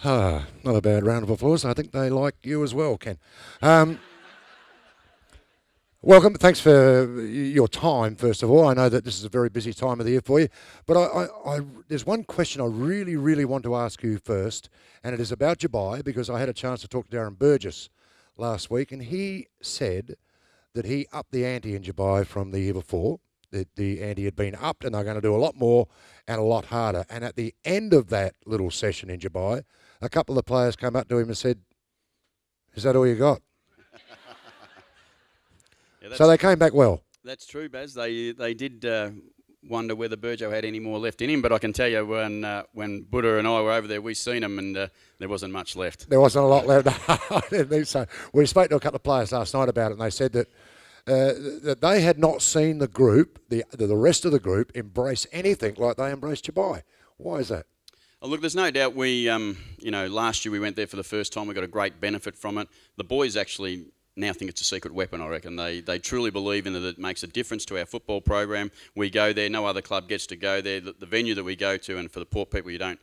Not a bad round of applause. I think they like you as well, Ken. Um, Welcome. Thanks for your time, first of all. I know that this is a very busy time of the year for you. But there's one question I really, really want to ask you first, and it is about Dubai, because I had a chance to talk to Darren Burgess last week, and he said that he upped the ante in Dubai from the year before. The ante had been upped, and they're going to do a lot more and a lot harder. And at the end of that little session in Dubai, a couple of the players came up to him and said, "Is that all you got?" Yeah, so they came back well. That's true, Baz. They did wonder whether Burjo had any more left in him, but I can tell you when Buddha and I were over there, we seen him, and there wasn't much left. There wasn't a lot left. I didn't think so. We spoke to a couple of players last night about it, and they said that they had not seen the group, the rest of the group, embrace anything like they embraced Dubai. Why is that? Oh, look, there's no doubt last year we went there for the first time. We got a great benefit from it. The boys actually now think it's a secret weapon, I reckon. They truly believe in it. It makes a difference to our football program. We go there. No other club gets to go there. The venue that we go to, and for the poor people, you don't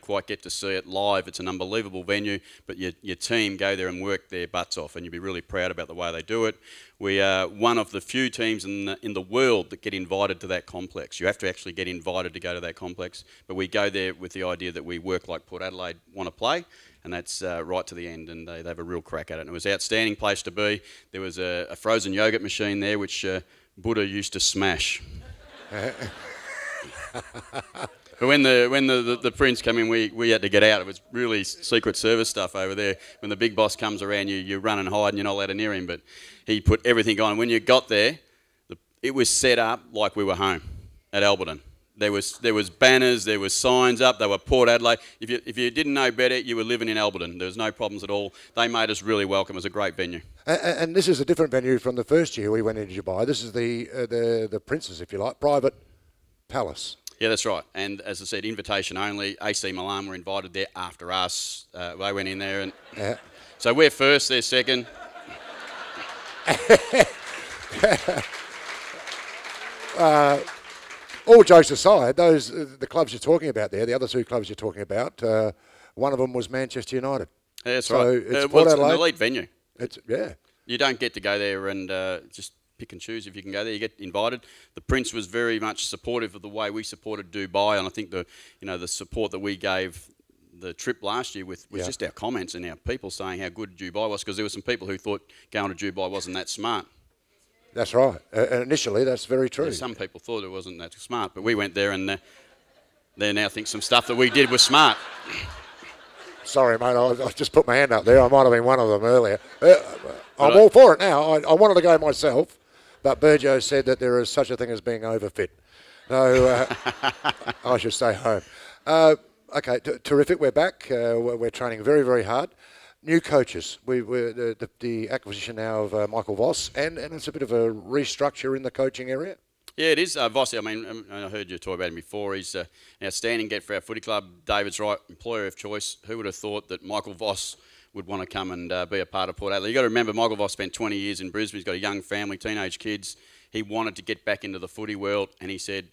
quite get to see it live. It's an unbelievable venue, but your team go there and work their butts off, and you'll be really proud about the way they do it. We are one of the few teams in the world that get invited to that complex. You have to actually get invited to go to that complex, but we go there with the idea that we work like Port Adelaide want to play, and that's right to the end, and they have a real crack at it. And it was an outstanding place to be. There was a frozen yogurt machine there, which Buddha used to smash. But when the prince came in, we had to get out. It was really Secret Service stuff over there. When the big boss comes around, you run and hide, and you're not allowed to near him. But he put everything on. When you got there, it was set up like we were home at Alberton. There was banners, there was signs up. They were Port Adelaide. If you didn't know better, you were living in Alberton. There was no problems at all. They made us really welcome. It was a great venue. And this is a different venue from the first year we went into Dubai. This is the Prince's, if you like, private palace. Yeah, that's right. And as I said, invitation only. AC Milan were invited there after us. They went in there, and so we're first, they're second. All jokes aside, the clubs you're talking about there, the other two clubs you're talking about, one of them was Manchester United. Yeah, that's right. It's It's an elite venue. Yeah. You don't get to go there and just pick and choose if you can go there. You get invited. The Prince was very much supportive of the way we supported Dubai, and I think the support that we gave the trip last year with just our comments and our people saying how good Dubai was, because there were some people who thought going to Dubai wasn't that smart. That's right. And initially, that's very true. Yeah, some people thought it wasn't that smart, but we went there, and they now think some stuff that we did was smart. Sorry, mate, I just put my hand up there. I might have been one of them earlier. I'm all for it now. I wanted to go myself, but Burjo said that there is such a thing as being overfit. So I should stay home. Okay, terrific. We're back. We're training very, very hard. New coaches. We're the acquisition now of Michael Voss, and it's a bit of a restructure in the coaching area. Yeah, it is. Vossi, I mean, I heard you talk about him before. He's an outstanding get for our footy club. David's right, employer of choice. Who would have thought that Michael Voss would want to come and be a part of Port Adelaide? You've got to remember, Michael Voss spent 20 years in Brisbane. He's got a young family, teenage kids. He wanted to get back into the footy world, and he said,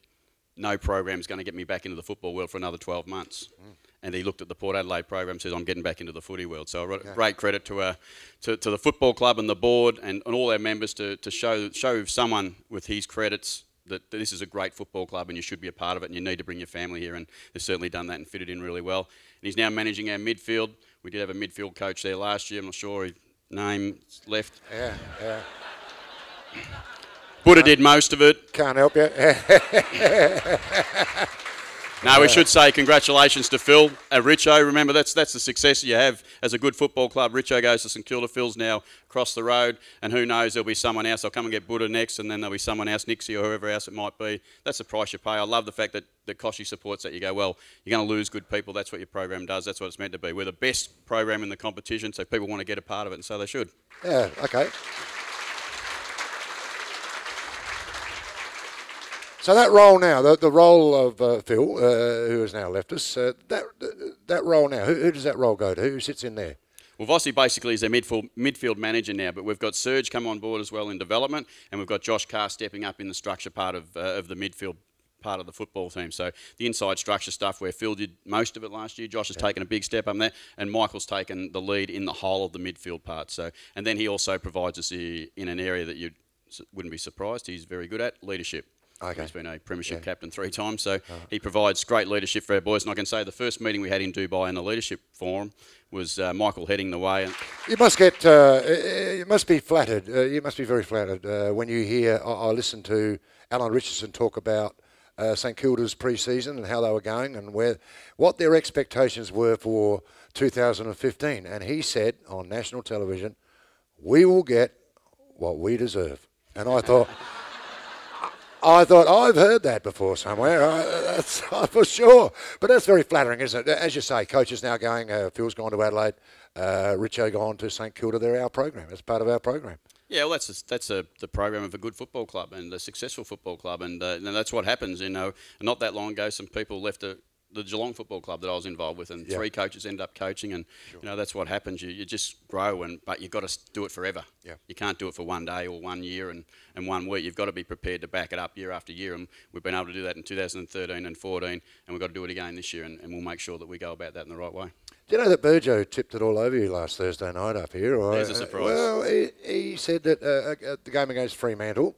no program's going to get me back into the football world for another 12 months. And he looked at the Port Adelaide program and says, I'm getting back into the footy world. So great credit to the football club and the board and all our members to show someone with his credits that this is a great football club and you should be a part of it and you need to bring your family here, and they've certainly done that and fitted in really well. And he's now managing our midfield. We did have a midfield coach there last year. I'm not sure his name left. Yeah. Buddha did most of it. Can't help you. No, we should say congratulations to Phil at Richo. Remember, that's the success you have as a good football club. Richo goes to St Kilda. Phil's now across the road, and who knows, there'll be someone else. I'll come and get Buddha next, and then there'll be someone else, Nixie or whoever else it might be. That's the price you pay. I love the fact that Koshy supports that. You go, well, you're going to lose good people. That's what your program does. That's what it's meant to be. We're the best program in the competition, so people want to get a part of it, and so they should. Yeah, okay. So that role now, the role of Phil, who has now left us, that role now, who does that role go to? Who sits in there? Well, Vossi basically is our midfield manager now, but we've got Serge come on board as well in development, and we've got Josh Carr stepping up in the structure part of the midfield part of the football team. So the inside structure stuff, where Phil did most of it last year, Josh has taken a big step up there, and Michael's taken the lead in the whole of the midfield part. So, and then he also provides us in an area that you wouldn't be surprised he's very good at, leadership. Okay. He's been a premiership captain 3 times, so he provides great leadership for our boys. And I can say the first meeting we had in Dubai in the leadership forum was Michael heading the way. And you must get, you must be flattered. You must be very flattered when you hear. I listened to Alan Richardson talk about St Kilda's pre-season and how they were going and what their expectations were for 2015. And he said on national television, "We will get what we deserve." And I thought. I've heard that before somewhere, that's for sure. But that's very flattering, isn't it? As you say, coaches now going, Phil's gone to Adelaide, Richo gone to St Kilda. They're our program. It's part of our program. Yeah, well, that's the program of a good football club and a successful football club, and that's what happens. You know, not that long ago, some people left the Geelong Football Club that I was involved with, and 3 coaches end up coaching, and you know that's what happens. You just grow, but you've got to do it forever. Yeah. You can't do it for one day or 1 year and 1 week. You've got to be prepared to back it up year after year, and we've been able to do that in 2013 and 14, and we've got to do it again this year, and we'll make sure that we go about that in the right way. Do you know that Burjo tipped it all over you last Thursday night up here? There's a surprise. Well, he said that at the game against Fremantle,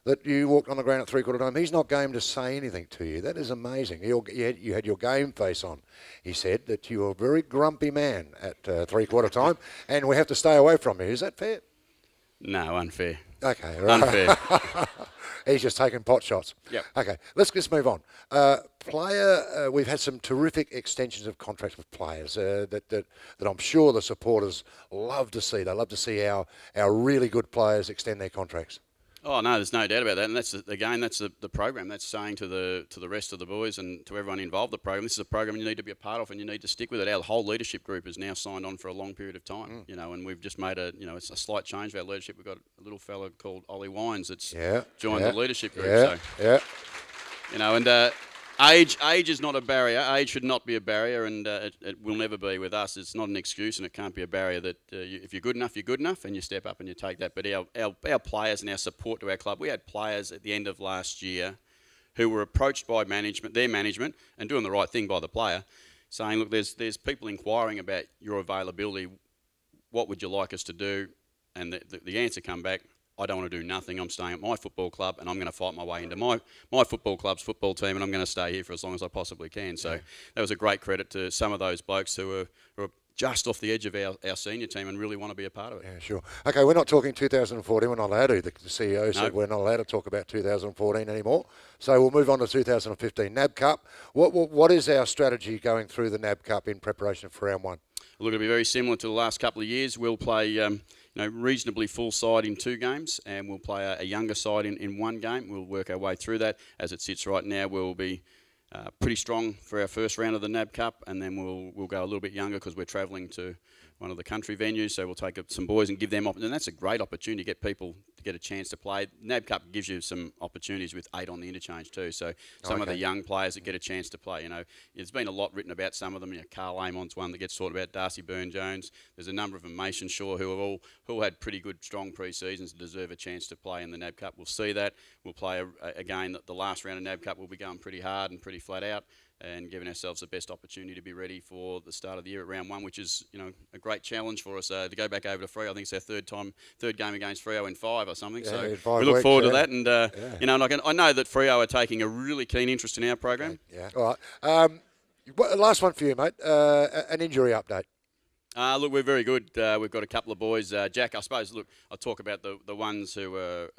that you walked on the ground at 3/4 time. He's not game to say anything to you. That is amazing. You had your game face on. He said that you were a very grumpy man at 3/4 time, and we have to stay away from you. Is that fair? No, unfair. Okay, right. Unfair. He's just taking pot shots. Yep. Okay, let's just move on. We've had some terrific extensions of contracts with players that I'm sure the supporters love to see. They love to see our really good players extend their contracts. Oh no, there's no doubt about that, and that's the program. That's saying to the rest of the boys and to everyone involved in the program, this is a program you need to be a part of, and you need to stick with it. Our whole leadership group is now signed on for a long period of time, you know, and we've just made it's a slight change of our leadership. We've got a little fellow called Ollie Wines that's joined the leadership group. You know, and age is not a barrier. Age should not be a barrier, and it will never be with us. It's not an excuse, and it can't be a barrier that if you're good enough, and you step up and you take that. But our players and our support to our club, we had players at the end of last year who were approached by their management, and doing the right thing by the player, saying, look, there's people inquiring about your availability. What would you like us to do? And the answer come back, I don't want to do nothing. I'm staying at my football club, and I'm going to fight my way into my football club's football team, and I'm going to stay here for as long as I possibly can. So that was a great credit to some of those blokes who are just off the edge of our senior team and really want to be a part of it. Yeah, sure. Okay, we're not talking 2014. We're not allowed to. The CEO said we're not allowed to talk about 2014 anymore. So we'll move on to 2015 NAB Cup. What is our strategy going through the NAB Cup in preparation for round 1? Look, it'll be very similar to the last couple of years. We'll play reasonably full side in 2 games, and we'll play a younger side in 1 game. We'll work our way through that. As it sits right now, we'll be pretty strong for our first round of the NAB Cup, and then we'll go a little bit younger because we're travelling to one of the country venues, so we'll take some boys and give them and that's a great opportunity to get people to get a chance to play. NAB Cup gives you some opportunities with 8 on the interchange too, so some of the young players that get a chance to play. You know, there's been a lot written about some of them. You know, Carl Amon's one that gets talked about, Darcy Byrne-Jones. There's a number of them, Mason Shaw, who have all had pretty good, strong pre-seasons, deserve a chance to play in the NAB Cup. We'll see that. We'll play again. The last round of NAB Cup will be going pretty hard and pretty flat out, and giving ourselves the best opportunity to be ready for the start of the year at round 1, which is, you know, a great challenge for us to go back over to Freo. I think it's our third game against Freo in 5 or something. Yeah, so we look forward to that, and you know, and I know that Freo are taking a really keen interest in our program. Yeah. All right. Last one for you, mate. An injury update. Look, we're very good. We've got a couple of boys. Jack, I suppose, look, I'll talk about the ones who are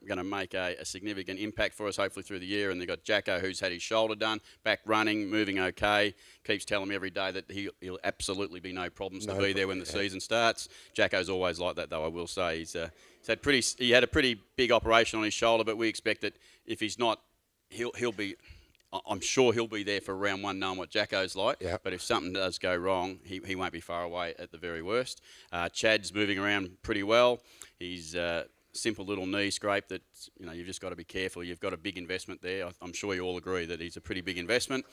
going to make a significant impact for us, hopefully, through the year. And they've got Jacko, who's had his shoulder done, back running, moving okay. Keeps telling me every day that he'll absolutely be no problems to be there when the season starts. Jacko's always like that, though, I will say. He had a pretty big operation on his shoulder, but we expect that if he's not, he'll be... I'm sure he'll be there for round 1, knowing what Jacko's like. Yep. But if something does go wrong, he won't be far away at the very worst. Chad's moving around pretty well. He's simple little knee scrape that, you know, you've just got to be careful. You've got a big investment there. I'm sure you all agree that he's a pretty big investment.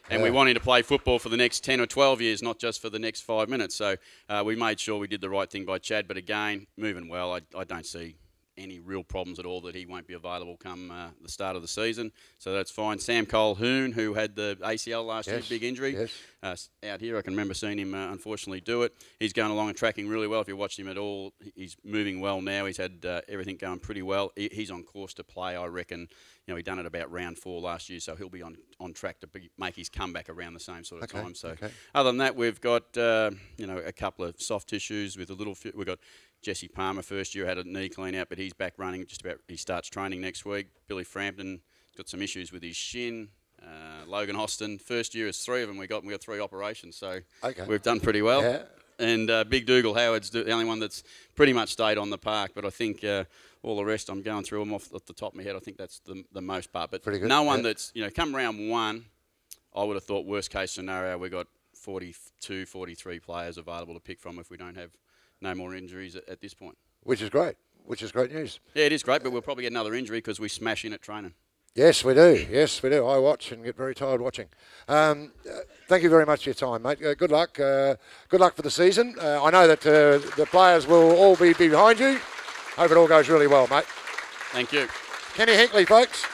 And we want him to play football for the next 10 or 12 years, not just for the next 5 minutes. So we made sure we did the right thing by Chad. But again, moving well. I don't see any real problems at all that he won't be available come the start of the season. So that's fine. Sam Colquhoun, who had the ACL last year, big injury. Out here, I can remember seeing him unfortunately do it. He's going along and tracking really well. If you watched him at all, he's moving well now. He's had everything going pretty well. He's on course to play, I reckon. You know, he done it about round 4 last year, so he'll be on track to make his comeback around the same sort of time. So other than that, we've got you know, a couple of soft issues with a little. We've got Jesse Palmer, first year, had a knee clean out, but he's back running just about. He starts training next week. Billy Frampton got some issues with his shin. Logan Austin, first year, is 3 of them. We got 3 operations, so we've done pretty well. Yeah. And Big Dougal Howard's the only one that's pretty much stayed on the park, but I think all the rest, I'm going through them off the top of my head. I think that's the most part. But no one that's, you know, come round 1, I would have thought worst case scenario, we got 42, 43 players available to pick from if we don't have no more injuries at this point. Which is great. Which is great news. Yeah, it is great, but we'll probably get another injury because we smash in at training. Yes, we do. Yes, we do. I watch and get very tired watching. Thank you very much for your time, mate. Good luck. Good luck for the season. I know that the players will all be behind you. Hope it all goes really well, mate. Thank you. Kenny Hinkley, folks.